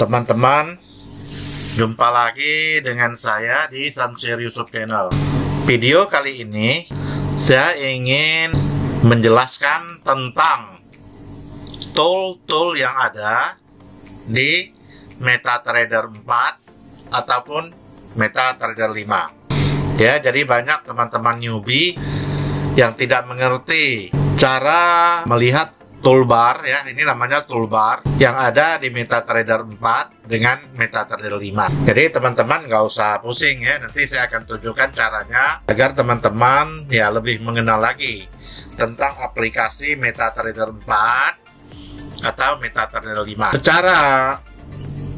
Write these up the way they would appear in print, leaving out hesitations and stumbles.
Teman-teman, jumpa lagi dengan saya di Samsir Yusuf Channel. Video kali ini saya ingin menjelaskan tentang tool-tool yang ada di MetaTrader 4 ataupun MetaTrader 5. Ya, jadi banyak teman-teman newbie yang tidak mengerti cara melihat toolbar, ya, ini namanya toolbar yang ada di MetaTrader 4 dengan MetaTrader 5. Jadi teman-teman nggak usah pusing ya, nanti saya akan tunjukkan caranya agar teman-teman ya lebih mengenal lagi tentang aplikasi MetaTrader 4 atau MetaTrader 5. Secara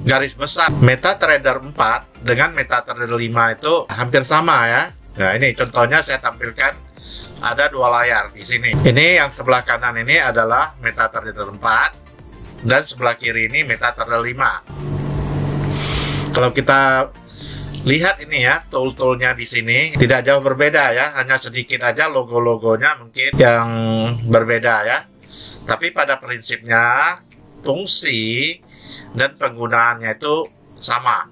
garis besar MetaTrader 4 dengan MetaTrader 5 itu hampir sama ya. Nah, ini contohnya saya tampilkan. Ada dua layar di sini. Ini yang sebelah kanan ini adalah MetaTrader 4 dan sebelah kiri ini MetaTrader 5. Kalau kita lihat ini ya, tool-toolnya di sini tidak jauh berbeda ya, hanya sedikit aja logo-logonya mungkin yang berbeda ya. Tapi pada prinsipnya fungsi dan penggunaannya itu sama.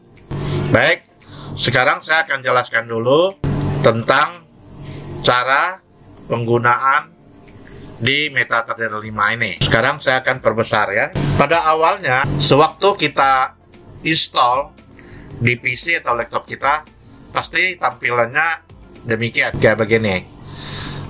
Baik, sekarang saya akan jelaskan dulu tentang cara penggunaan di MetaTrader 5 ini. Sekarang saya akan perbesar ya. Pada awalnya, sewaktu kita install di PC atau laptop kita, pasti tampilannya demikian, kayak begini.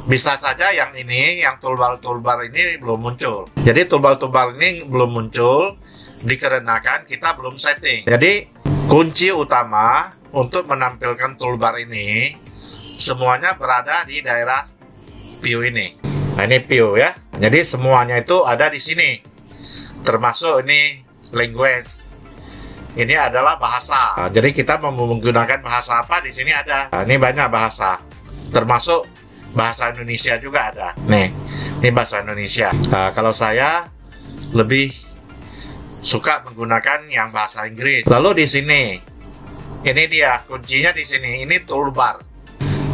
Bisa saja yang ini, yang toolbar-toolbar ini belum muncul. Jadi toolbar-toolbar ini belum muncul dikarenakan kita belum setting. Jadi kunci utama untuk menampilkan toolbar ini semuanya berada di daerah view ini. Nah, ini view ya. Jadi semuanya itu ada di sini. Termasuk ini language. Ini adalah bahasa. Nah, jadi kita mau menggunakan bahasa apa di sini ada. Nah, ini banyak bahasa. Termasuk bahasa Indonesia juga ada. Nih, ini bahasa Indonesia. Nah, kalau saya lebih suka menggunakan yang bahasa Inggris. Lalu di sini, ini dia kuncinya di sini. Ini toolbar.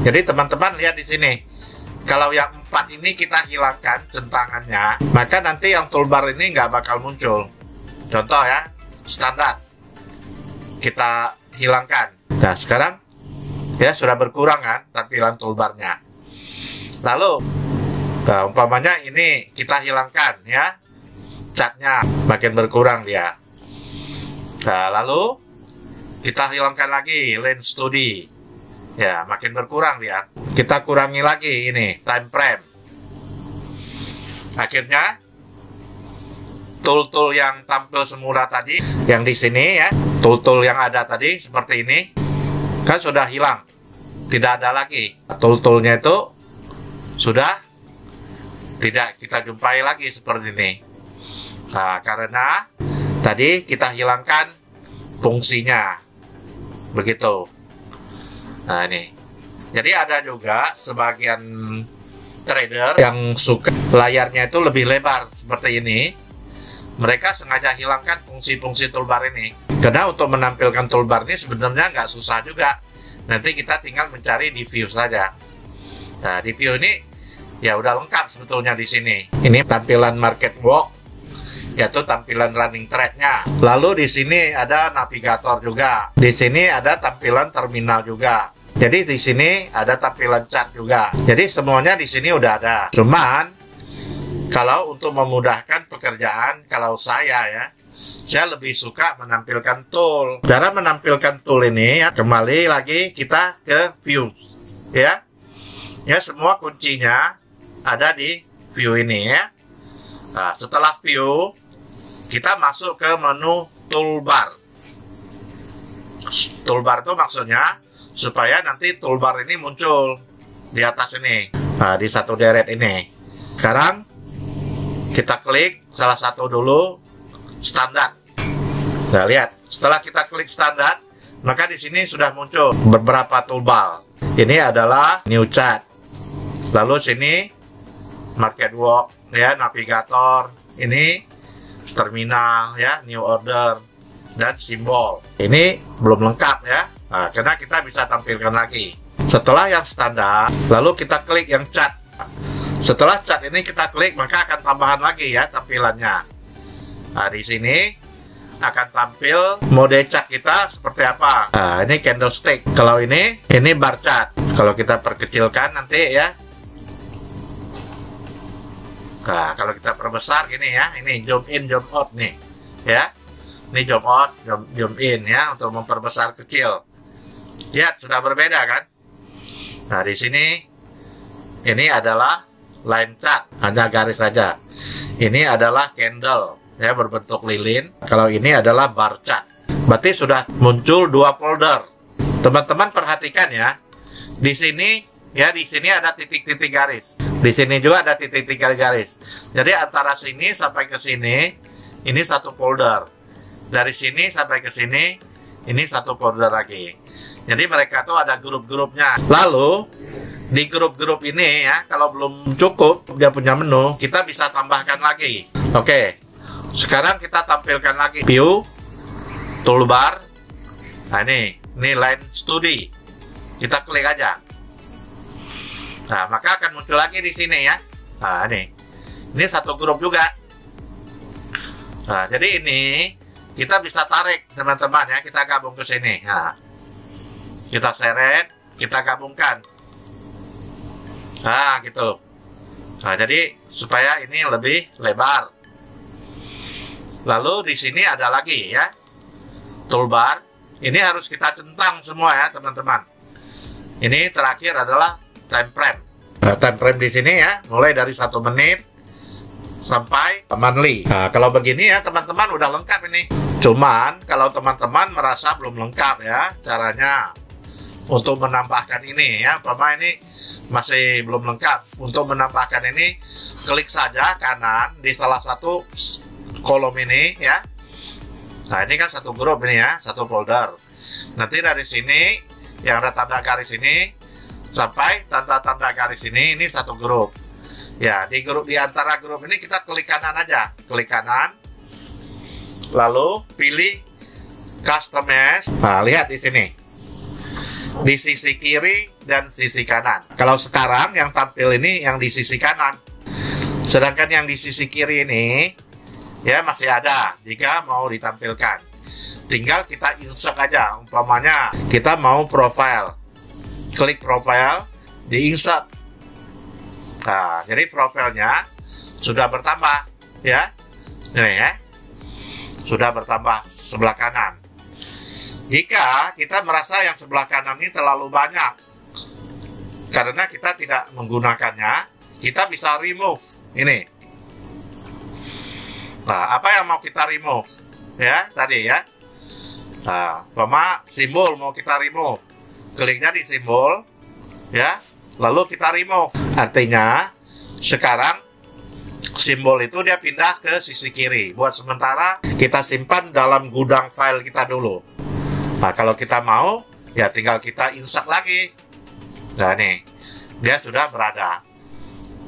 Jadi teman-teman lihat di sini. Kalau yang 4 ini kita hilangkan centangannya, maka nanti yang toolbar ini nggak bakal muncul. Contoh ya, standar. Kita hilangkan. Nah, sekarang ya sudah berkurang kan tampilan toolbarnya. Lalu, nah, umpamanya ini kita hilangkan ya, catnya makin berkurang dia. Nah, lalu kita hilangkan lagi lens study. Ya, makin berkurang dia. Kita kurangi lagi ini, time frame. Akhirnya, tool-tool yang tampil semula tadi, yang di sini ya, tool-tool yang ada tadi seperti ini, kan sudah hilang. Tidak ada lagi. Tool-toolnya itu sudah tidak kita jumpai lagi seperti ini. Nah, karena tadi kita hilangkan fungsinya. Begitu. Nah, ini. Jadi ada juga sebagian trader yang suka layarnya itu lebih lebar seperti ini. Mereka sengaja hilangkan fungsi-fungsi toolbar ini. Karena untuk menampilkan toolbar ini sebenarnya nggak susah juga. Nanti kita tinggal mencari di view saja. Nah, di view ini ya udah lengkap sebetulnya di sini. Ini tampilan market walk, yaitu tampilan running trade-nya. Lalu di sini ada navigator juga. Di sini ada tampilan terminal juga. Jadi di sini ada tampilan chart juga. Jadi semuanya di sini udah ada. Cuman kalau untuk memudahkan pekerjaan, kalau saya lebih suka menampilkan tool. Cara menampilkan tool ini ya, kembali lagi kita ke view ya. Ya, semua kuncinya ada di view ini ya. Nah, setelah view kita masuk ke menu toolbar. Toolbar itu maksudnya supaya nanti toolbar ini muncul di atas ini. Nah, di satu deret ini. Sekarang kita klik salah satu dulu, standar. Nah, lihat, setelah kita klik standar, maka di sini sudah muncul beberapa toolbar. Ini adalah new chart. Lalu sini market walk ya, navigator, ini terminal ya, new order dan simbol. Ini belum lengkap ya. Nah, karena kita bisa tampilkan lagi. Setelah yang standar, lalu kita klik yang chart. Setelah chart ini kita klik, maka akan tambahan lagi ya tampilannya. Nah, di sini akan tampil mode cat kita seperti apa. Nah, ini candlestick. Kalau ini bar chart. Kalau kita perkecilkan nanti ya. Nah, kalau kita perbesar gini ya, ini zoom in, zoom out nih, ya. Ini zoom out, zoom in ya, untuk memperbesar kecil. Lihat, sudah berbeda kan? Nah, di sini ini adalah line chart, hanya garis saja. Ini adalah candle, ya, berbentuk lilin. Kalau ini adalah bar chart. Berarti sudah muncul dua folder. Teman-teman perhatikan ya. Di sini ya, di sini ada titik-titik garis. Di sini juga ada titik-titik garis. Jadi antara sini sampai ke sini, ini satu folder. Dari sini sampai ke sini, ini satu folder lagi. Jadi mereka tuh ada grup-grupnya. Lalu di grup-grup ini ya, kalau belum cukup dia punya menu, kita bisa tambahkan lagi. Oke. Sekarang kita tampilkan lagi view, toolbar. Nah ini line studi. Kita klik aja. Nah, maka akan muncul lagi di sini ya. Nah, ini satu grup juga. Nah, jadi ini kita bisa tarik teman-teman ya, kita gabung ke sini. Nah, kita seret, kita gabungkan. Nah, gitu. Nah, jadi supaya ini lebih lebar. Lalu di sini ada lagi ya, toolbar. Ini harus kita centang semua ya, teman-teman. Ini terakhir adalah time frame. Nah, time frame di sini ya, mulai dari 1 menit sampai monthly. Nah, kalau begini ya teman-teman udah lengkap ini. Cuman kalau teman-teman merasa belum lengkap ya caranya untuk menambahkan ini ya, umpama ini masih belum lengkap. Untuk menambahkan ini, klik saja kanan di salah satu kolom ini ya. Nah, ini kan satu grup ini ya, satu folder. Nanti dari sini yang ada tanda garis ini sampai tanda-tanda garis ini satu grup. Ya, di antara grup ini kita klik kanan aja, klik kanan. Lalu pilih customize. Nah, lihat di sini. Di sisi kiri dan sisi kanan. Kalau sekarang yang tampil ini yang di sisi kanan. Sedangkan yang di sisi kiri ini ya masih ada jika mau ditampilkan. Tinggal kita insert aja. Umpamanya kita mau profile. Klik profile, di insert. Nah, jadi profilnya sudah bertambah ya. Ini ya. Sudah bertambah sebelah kanan. Jika kita merasa yang sebelah kanan ini terlalu banyak karena kita tidak menggunakannya, kita bisa remove ini. Nah, apa yang mau kita remove? Ya, tadi ya. Nah, umpama simbol mau kita remove. Kliknya di simbol ya, lalu kita remove. Artinya sekarang simbol itu dia pindah ke sisi kiri. Buat sementara kita simpan dalam gudang file kita dulu. Nah, kalau kita mau ya tinggal kita insert lagi. Nah, nih dia sudah berada.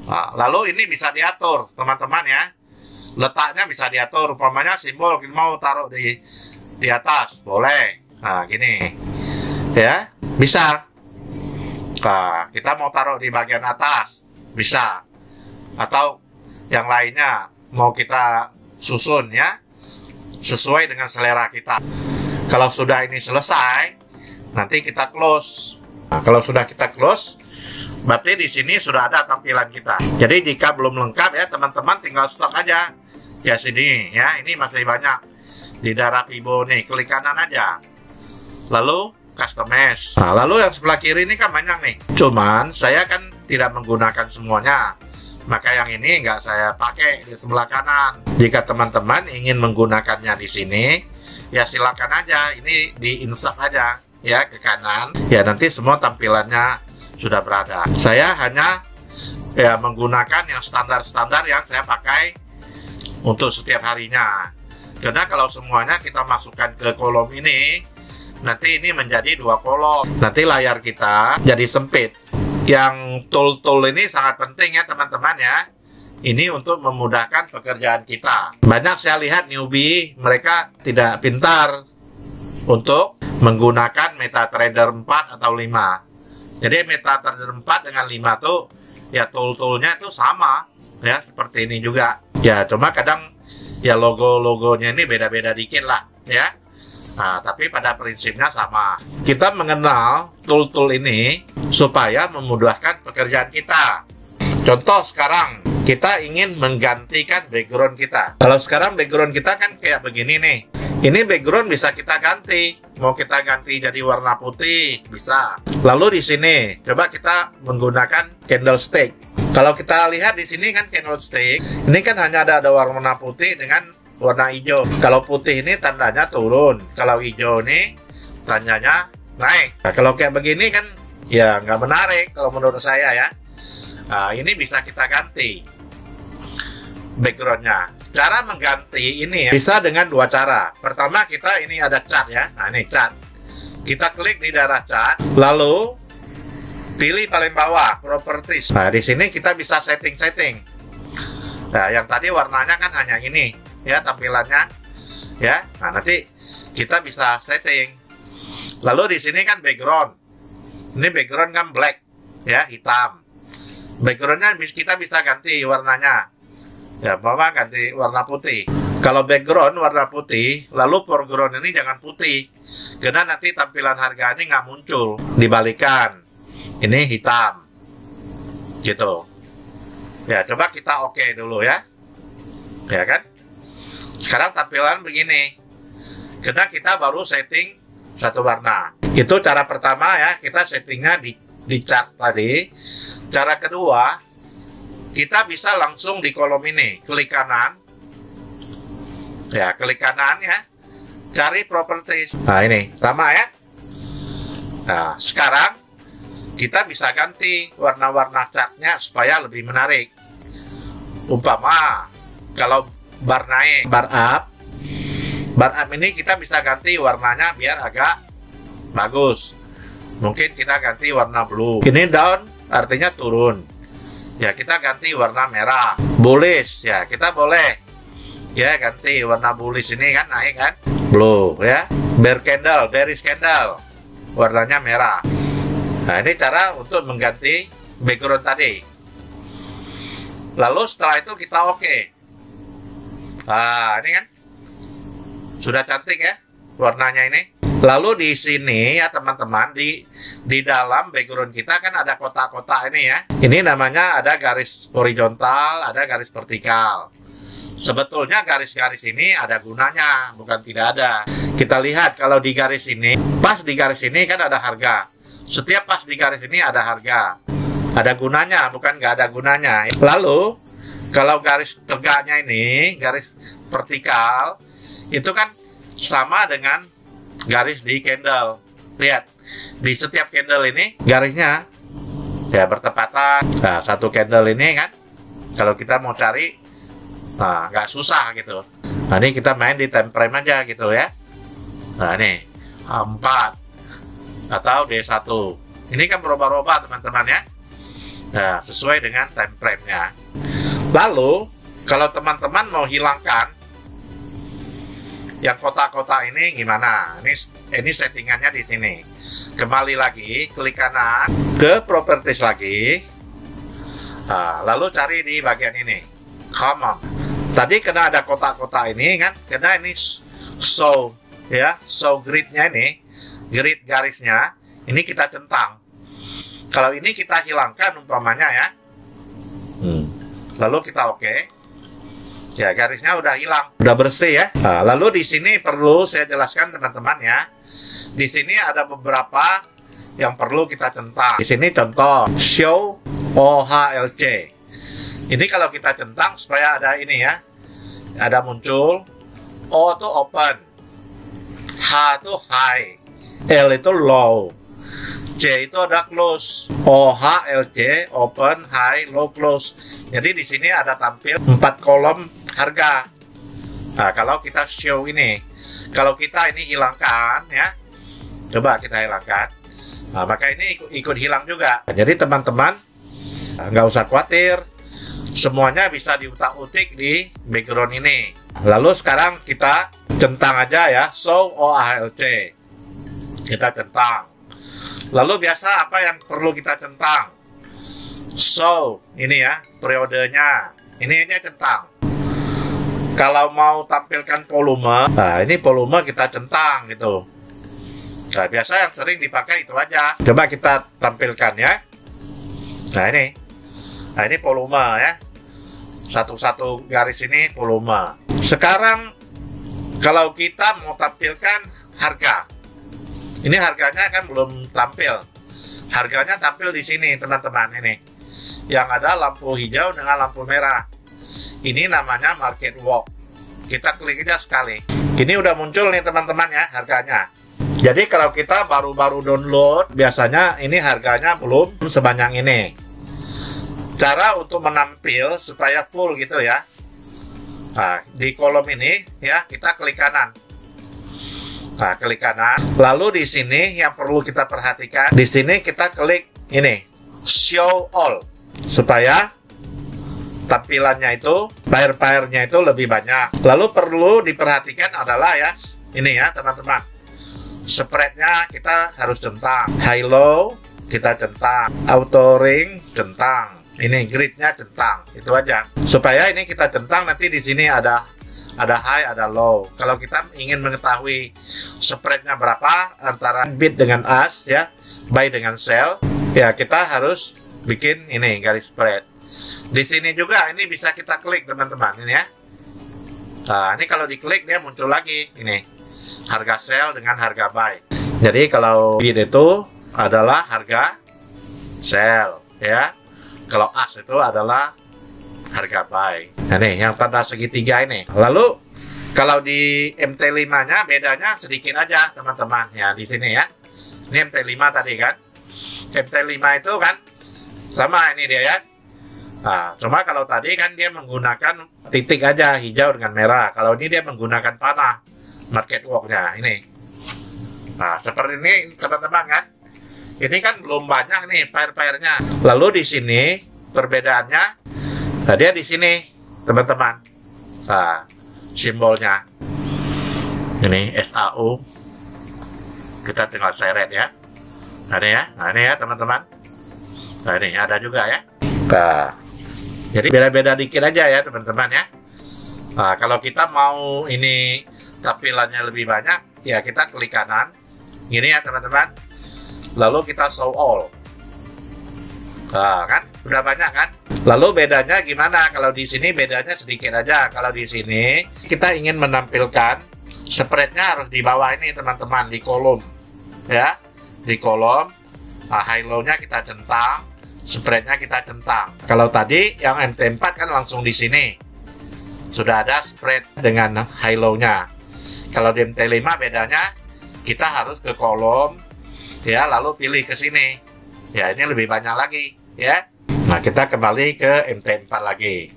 Nah, lalu ini bisa diatur teman-teman ya. Letaknya bisa diatur. Umpamanya simbol kita mau taruh di atas, boleh. Nah, gini ya, bisa. Nah, kita mau taruh di bagian atas, bisa. Atau yang lainnya mau kita susun ya, sesuai dengan selera kita. Kalau sudah ini selesai, nanti kita close. Nah, kalau sudah kita close, berarti di sini sudah ada tampilan kita. Jadi jika belum lengkap ya teman-teman, tinggal stok aja. Ya sini ya, ini masih banyak di daerah Vibo nih, klik kanan aja. Lalu customize. Nah, lalu yang sebelah kiri ini kan banyak nih. Cuman saya kan tidak menggunakan semuanya. Maka yang ini nggak saya pakai di sebelah kanan. Jika teman-teman ingin menggunakannya di sini, ya silakan aja. Ini di insert aja ya ke kanan. Ya nanti semua tampilannya sudah berada. Saya hanya ya menggunakan yang standar-standar yang saya pakai untuk setiap harinya. Karena kalau semuanya kita masukkan ke kolom ini, nanti ini menjadi 2 kolom. Nanti layar kita jadi sempit. Yang tool-tool ini sangat penting ya teman-teman ya. Ini untuk memudahkan pekerjaan kita. Banyak saya lihat newbie, mereka tidak pintar untuk menggunakan MetaTrader 4 atau 5. Jadi MetaTrader 4 dengan 5 tuh ya tool-toolnya itu sama ya, seperti ini juga. Ya cuma kadang Ya logo-logonya ini beda-beda dikit lah ya. Nah, tapi pada prinsipnya sama. Kita mengenal tool-tool ini supaya memudahkan pekerjaan kita. Contoh sekarang kita ingin menggantikan background kita. Kalau sekarang background kita kan kayak begini nih. Ini background bisa kita ganti. Mau kita ganti jadi warna putih, bisa. Lalu di sini coba kita menggunakan candlestick. Kalau kita lihat di sini kan candlestick, ini kan hanya ada warna putih dengan warna hijau. Kalau putih ini tandanya turun, kalau hijau ini tandanya naik. Nah, kalau kayak begini kan ya nggak menarik kalau menurut saya ya. Nah, ini bisa kita ganti backgroundnya. Cara mengganti ini ya, bisa dengan dua cara. Pertama kita ini ada cat ya. Nah ini cat. Kita klik di daerah cat, lalu pilih paling bawah properties. Nah di sini kita bisa setting-setting. Nah yang tadi warnanya kan hanya ini ya tampilannya ya. Nah nanti kita bisa setting. Lalu di sini kan background. Ini background kan black ya, hitam. Backgroundnya kita bisa ganti warnanya. Ya, bawa ganti warna putih. Kalau background warna putih, lalu foreground ini jangan putih, karena nanti tampilan harga ini nggak muncul. Dibalikan, ini hitam, gitu. Ya, coba kita oke dulu ya, ya kan? Sekarang tampilan begini, karena kita baru setting satu warna. Itu cara pertama ya, kita settingnya di chart tadi. Cara kedua, kita bisa langsung di kolom ini, klik kanan ya, klik kanan ya, cari properties. Nah ini sama ya. Nah sekarang kita bisa ganti warna-warna chartnya supaya lebih menarik. Umpama kalau bar naik, bar up ini kita bisa ganti warnanya biar agak bagus. Mungkin kita ganti warna blue. Ini down artinya turun. Ya kita ganti warna merah. Bullish ya kita boleh ya ganti warna bullish ini kan naik kan, blue ya. Bear candle, bearish candle, warnanya merah. Nah ini cara untuk mengganti background tadi. Lalu setelah itu kita oke. Nah ini kan sudah cantik ya warnanya ini. Lalu di sini ya teman-teman, di dalam background kita kan ada kotak-kotak ini ya. Ini namanya ada garis horizontal, ada garis vertikal. Sebetulnya garis-garis ini ada gunanya, bukan tidak ada. Kita lihat kalau di garis ini, pas di garis ini kan ada harga. Setiap pas di garis ini ada harga. Ada gunanya, bukan nggak ada gunanya. Lalu kalau garis tegaknya ini, garis vertikal, itu kan sama dengan garis di candle. Lihat di setiap candle ini garisnya ya bertepatan. Nah satu candle ini kan kalau kita mau cari nah nggak susah gitu. Nah ini kita main di time frame aja gitu ya. Nah ini 4 atau D1 ini kan berubah-ubah teman-teman ya. Nah sesuai dengan time frame nya. Lalu kalau teman-teman mau hilangkan yang kotak-kotak ini gimana? Ini settingannya di sini. Kembali lagi, klik kanan ke properties lagi. Nah, lalu cari di bagian ini, common. Tadi kena ada kotak-kotak ini kan? Karena ini show ya, show gridnya ini, grid garisnya. Ini kita centang. Kalau ini kita hilangkan umpamanya ya. Lalu kita oke. Ya garisnya udah hilang, udah bersih ya. Nah, lalu di sini perlu saya jelaskan teman-teman ya. Di sini ada beberapa yang perlu kita centang. Di sini contoh show OHLC. Ini kalau kita centang supaya ada ini ya, ada muncul. O itu open, H itu high, L itu low, C itu ada close. OHLC open, high, low, close. Jadi di sini ada tampil 4 kolom harga. Nah, kalau kita show ini, kalau kita ini hilangkan ya, coba kita hilangkan. Nah, maka ini ikut hilang juga. Jadi teman-teman nggak usah khawatir, semuanya bisa diutak-utik di background ini. Lalu sekarang kita centang aja ya, show OHLC. Kita centang. Lalu biasa apa yang perlu kita centang? Show ini ya, periodenya. Ini aja centang. Kalau mau tampilkan volume, nah ini volume kita centang gitu. Nah, biasa yang sering dipakai itu aja. Coba kita tampilkan ya. Nah ini volume ya. Satu-satu garis ini volume. Sekarang kalau kita mau tampilkan harga, ini harganya kan belum tampil. Harganya tampil di sini teman-teman ini. Yang ada lampu hijau dengan lampu merah. Ini namanya market walk. Kita klik aja sekali. Ini udah muncul nih teman-teman ya harganya. Jadi kalau kita baru-baru download, biasanya ini harganya belum sebanyak ini. Cara untuk menampil supaya full gitu ya. Nah, di kolom ini ya kita klik kanan. Nah, klik kanan. Lalu di sini yang perlu kita perhatikan, di sini kita klik ini show all supaya tampilannya itu, pair-pairnya itu lebih banyak. Lalu perlu diperhatikan adalah ya, ini ya teman-teman. Spreadnya kita harus centang. High-low kita centang. Auto ring centang. Ini gridnya centang. Itu aja. Supaya ini kita centang, nanti di sini ada high, ada low. Kalau kita ingin mengetahui spreadnya berapa antara bid dengan ask ya, buy dengan sell, ya kita harus bikin ini garis spread. Di sini juga ini bisa kita klik teman-teman ini ya. Nah ini kalau diklik dia muncul lagi ini harga sell dengan harga buy. Jadi kalau bid itu adalah harga sell ya. Kalau ask itu adalah harga buy. Nah nih yang tanda segitiga ini. Lalu kalau di MT5-nya bedanya sedikit aja teman-teman ya di sini ya. Ini MT5 tadi kan. MT5 itu kan sama ini dia ya. Nah, cuma kalau tadi kan dia menggunakan titik aja hijau dengan merah. Kalau ini dia menggunakan panah market walk-nya ini. Nah, seperti ini teman-teman kan. Ini kan belum banyak nih pair-pairnya. Lalu di sini perbedaannya, nah dia di sini teman-teman. Nah, simbolnya ini SAU. Kita tinggal seret ya. Nah ini ya teman-teman. Nah ini ada juga ya. Nah, jadi beda-beda dikit aja ya teman-teman ya. Nah, kalau kita mau ini tampilannya lebih banyak, ya kita klik kanan. Gini ya teman-teman. Lalu kita show all. Nah, kan udah banyak kan. Lalu bedanya gimana? Kalau di sini bedanya sedikit aja. Kalau di sini kita ingin menampilkan spreadnya harus di bawah ini teman-teman, di kolom ya, di kolom. Nah, high low-nya kita centang. Spreadnya kita centang. Kalau tadi yang MT4 kan langsung di sini sudah ada spread dengan high low-nya. Kalau di MT5 bedanya kita harus ke kolom ya, lalu pilih ke sini ya, ini lebih banyak lagi ya. Nah kita kembali ke MT4 lagi.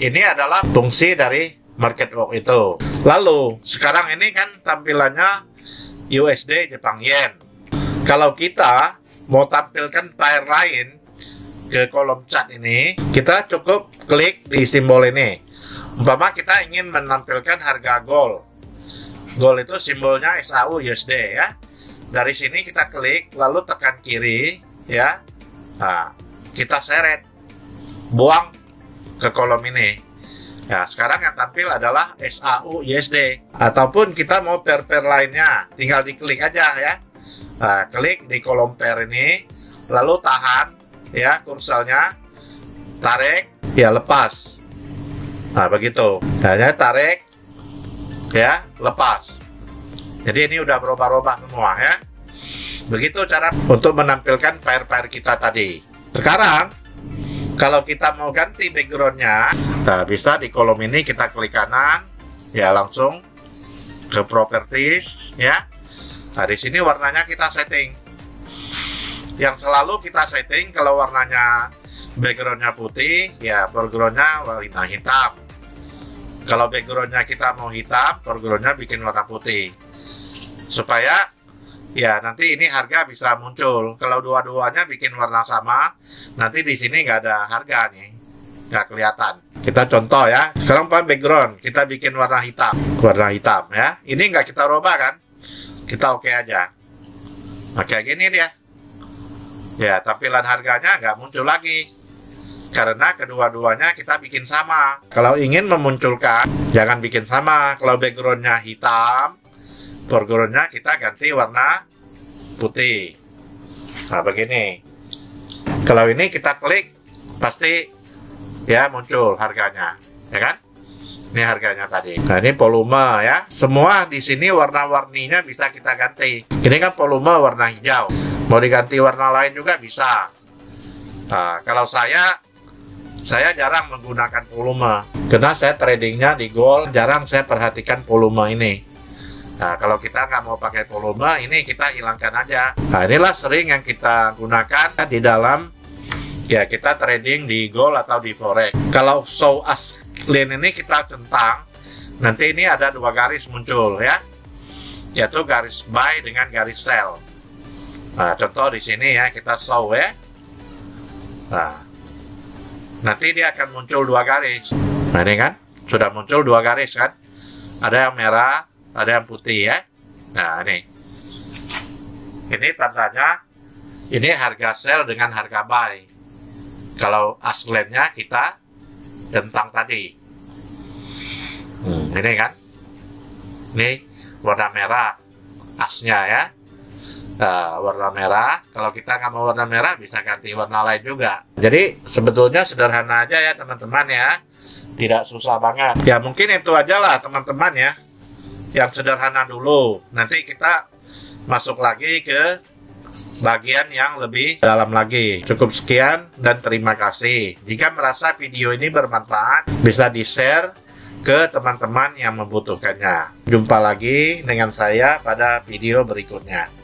Ini adalah fungsi dari market walk itu. Lalu sekarang ini kan tampilannya USD Jepang Yen. Kalau kita mau tampilkan pair lain ke kolom chat ini, kita cukup klik di simbol ini. Umpama kita ingin menampilkan harga gold. Gold itu simbolnya SAU USD ya. Dari sini kita klik, lalu tekan kiri ya. Nah, kita seret, buang ke kolom ini. Ya, sekarang yang tampil adalah SAU USD. Ataupun kita mau pair-pair lainnya, tinggal diklik aja ya. Nah, klik di kolom pair ini, lalu tahan ya kursornya, tarik ya, lepas. Nah begitu, hanya tarik ya, lepas. Jadi ini udah berubah-ubah semua ya. Begitu cara untuk menampilkan pair-pair kita tadi. Sekarang kalau kita mau ganti backgroundnya, nah bisa di kolom ini kita klik kanan ya, langsung ke properties ya. Nah di sini warnanya kita setting. Yang selalu kita setting kalau warnanya backgroundnya putih ya, backgroundnya warna hitam. Kalau backgroundnya kita mau hitam, backgroundnya bikin warna putih supaya ya nanti ini harga bisa muncul. Kalau dua-duanya bikin warna sama, nanti di sini nggak ada harga nih, nggak kelihatan. Kita contoh ya, sekarang background kita bikin warna hitam ya. Ini nggak kita rubah kan, kita oke aja. Nah kayak gini dia. Ya, tampilan harganya nggak muncul lagi. karena kedua-duanya kita bikin sama. Kalau ingin memunculkan, jangan bikin sama. Kalau backgroundnya hitam, foregroundnya kita ganti warna putih. Nah, begini. Kalau ini kita klik, pasti ya muncul harganya, ya kan? Ini harganya tadi. Nah, ini volume ya. Semua di sini warna-warninya bisa kita ganti. Ini kan volume warna hijau. Mau diganti warna lain juga bisa. Nah, kalau saya jarang menggunakan volume. Karena saya tradingnya di gold, jarang saya perhatikan volume ini. Nah, kalau kita nggak mau pakai volume, ini kita hilangkan aja. Nah, inilah sering yang kita gunakan di dalam ya kita trading di gold atau di forex. Kalau show as line ini kita centang, nanti ini ada dua garis muncul ya, yaitu garis buy dengan garis sell. Nah, contoh di sini ya kita show ya. Nah, nanti dia akan muncul dua garis. Nah, ini kan sudah muncul dua garis kan, ada yang merah, ada yang putih ya. Nah, ini tandanya ini harga sell dengan harga buy. Kalau as line-nya kita centang tadi. Ini kan, ini warna merah asnya ya. Warna merah. Kalau kita nggak mau warna merah, bisa ganti warna lain juga. Jadi sebetulnya sederhana aja ya teman-teman ya, tidak susah banget. Ya mungkin itu aja lah teman-teman ya, yang sederhana dulu. Nanti kita masuk lagi ke bagian yang lebih dalam lagi. Cukup sekian dan terima kasih. Jika merasa video ini bermanfaat, bisa di-share ke teman-teman yang membutuhkannya. Jumpa lagi dengan saya pada video berikutnya.